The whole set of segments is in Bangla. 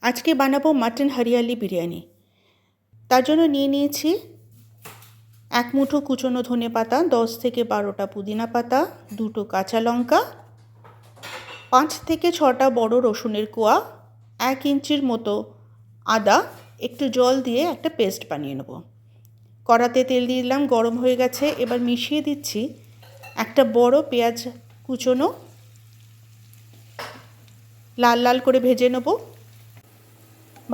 আজকে বানাবো মাটন হরিয়ালি বিরিয়ানি। তার জন্য নিয়ে নিয়েছি 1 মুঠো কুচনো ধনে পাতা, 10 থেকে 12টা পুদিনা পাতা, 2টো কাঁচা লঙ্কা, 5 থেকে 6টা বড় রসুনের কোয়া, 1 ইঞ্চির মতো আদা, একটু জল দিয়ে একটা পেস্ট বানিয়ে নেব। কড়াতে তেল দিয়ে দিলাম, গরম হয়ে গেছে। এবার মিশিয়ে দিচ্ছি একটা বড় পেঁয়াজ কুচনো, লাল লাল করে ভেজে নেব।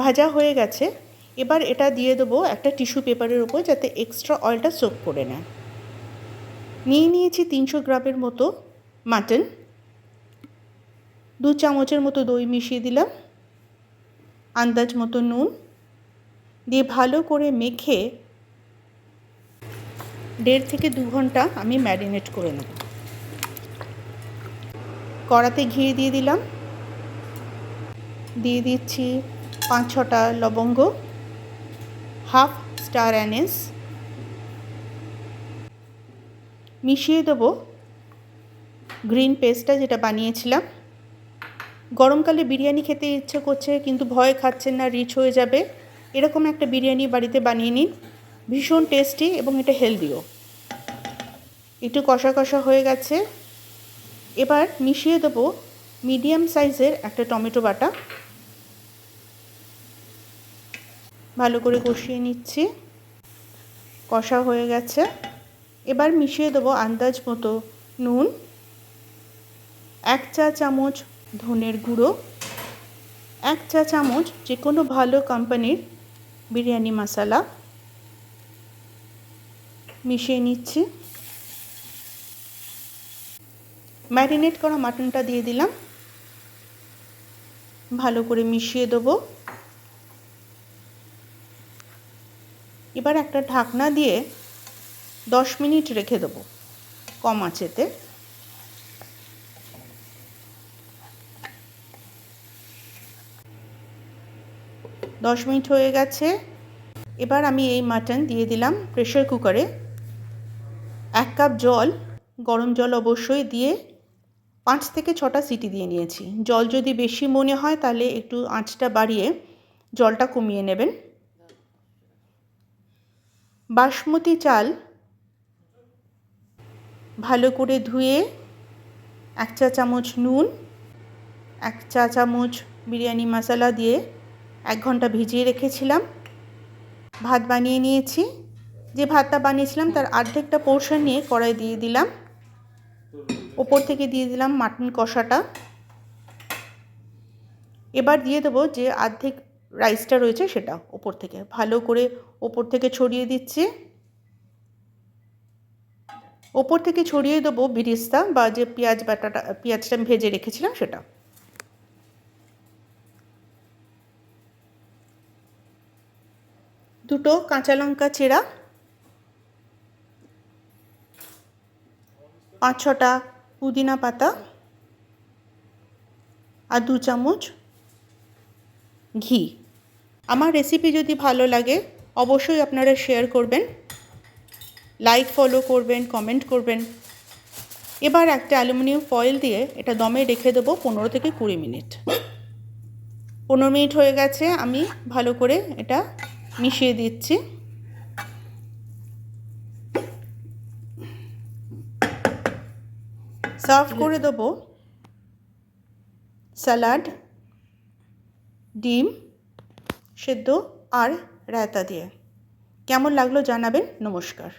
ভাজা হয়ে গেছে। এবার এটা দিয়ে দেবো একটা টিস্যু পেপারের উপর, যাতে এক্সট্রা অয়েলটা সোক করে নেয়। নিয়ে নিয়েছি 300 গ্রামের মতো মাটন, 2 চামচের মতো দই মিশিয়ে দিলাম, আন্দাজ মতো নুন দিয়ে ভালো করে মেখে 1.5 থেকে 2 ঘন্টা আমি ম্যারিনেট করে নেব। কড়াতে ঘি দিয়ে দিলাম, দিয়ে দিচ্ছি 5-6টা লবঙ্গ, হাফ স্টার অ্যানিস, মিশিয়ে দেবো গ্রিন পেস্টটা যেটা বানিয়েছিলাম। গরমকালে বিরিয়ানি খেতে ইচ্ছে করছে কিন্তু ভয় খাচ্ছেন না, রিচ হয়ে যাবে, এরকম একটা বিরিয়ানি বাড়িতে বানিয়ে নিন। ভীষণ টেস্টি এবং এটা হেলদিও। একটু কষা কষা হয়ে গেছে। এবার মিশিয়ে দেবো মিডিয়াম সাইজের একটা টমেটো বাটা, ভালো করে কষিয়ে নিচ্ছি। কষা হয়ে গেছে। এবার মিশিয়ে দেবো আন্দাজ মতো নুন, 1 চা চামচ ধনের গুঁড়ো, 1 চা চামচ যে কোনো ভালো কোম্পানির বিরিয়ানি মশলা মিশিয়ে নিচ্ছি। ম্যারিনেট করা মাটনটা দিয়ে দিলাম, ভালো করে মিশিয়ে দেবো। এবার একটা ঢাকনা দিয়ে 10 মিনিট রেখে দেবো কম আঁচেতে। দশ মিনিট হয়ে গেছে। এবার আমি এই মাটন দিয়ে দিলাম প্রেসার কুকারে। 1 কাপ জল, গরম জল অবশ্যই, দিয়ে 5 থেকে 6টা সিটি দিয়ে নিয়েছি। জল যদি বেশি মনে হয় তাহলে একটু আঁচটা বাড়িয়ে জলটা কমিয়ে নেবেন। বাসমতি চাল ভালো করে ধুয়ে 1 চা চামচ নুন, 1 চা চামচ বিরিয়ানি মশলা দিয়ে 1 ঘন্টা ভিজিয়ে রেখেছিলাম। ভাত বানিয়ে নিয়েছি। যে ভাতটা বানিয়েছিলাম তার অর্ধেকটা পোর্শন নিয়ে কড়াই দিয়ে দিলাম। ওপর থেকে দিয়ে দিলাম মাটন কষাটা। এবার দিয়ে দেবো যে অর্ধেক রাইসটা রয়েছে সেটা ওপর থেকে ভালো করে ওপর থেকে ছড়িয়ে দিচ্ছি। ওপর থেকে ছড়িয়ে দেবো বিরিস্তা বা যে পেঁয়াজটা ভেজে রেখেছিলাম সেটা। দুটো কাঁচা লঙ্কা চেরা, 5-6টা পুদিনা পাতা আর 2 চামচ ঘি। আমার রেসিপি যদি ভালো লাগে অবশ্যই আপনারা শেয়ার করবেন, লাইক ফলো করবেন, কমেন্ট করবেন। এবার একটা অ্যালুমিনিয়াম ফয়েল দিয়ে এটা দমে রেখে দেবো 15 থেকে 20 মিনিট। 15 মিনিট হয়ে গেছে। আমি ভালো করে এটা মিশিয়ে দিচ্ছি। সার্ভ করে দেবো স্যালাড, ডিম সেদ্ধ আর রায়তা দিয়ে। কেমন লাগলো জানাবেন। নমস্কার।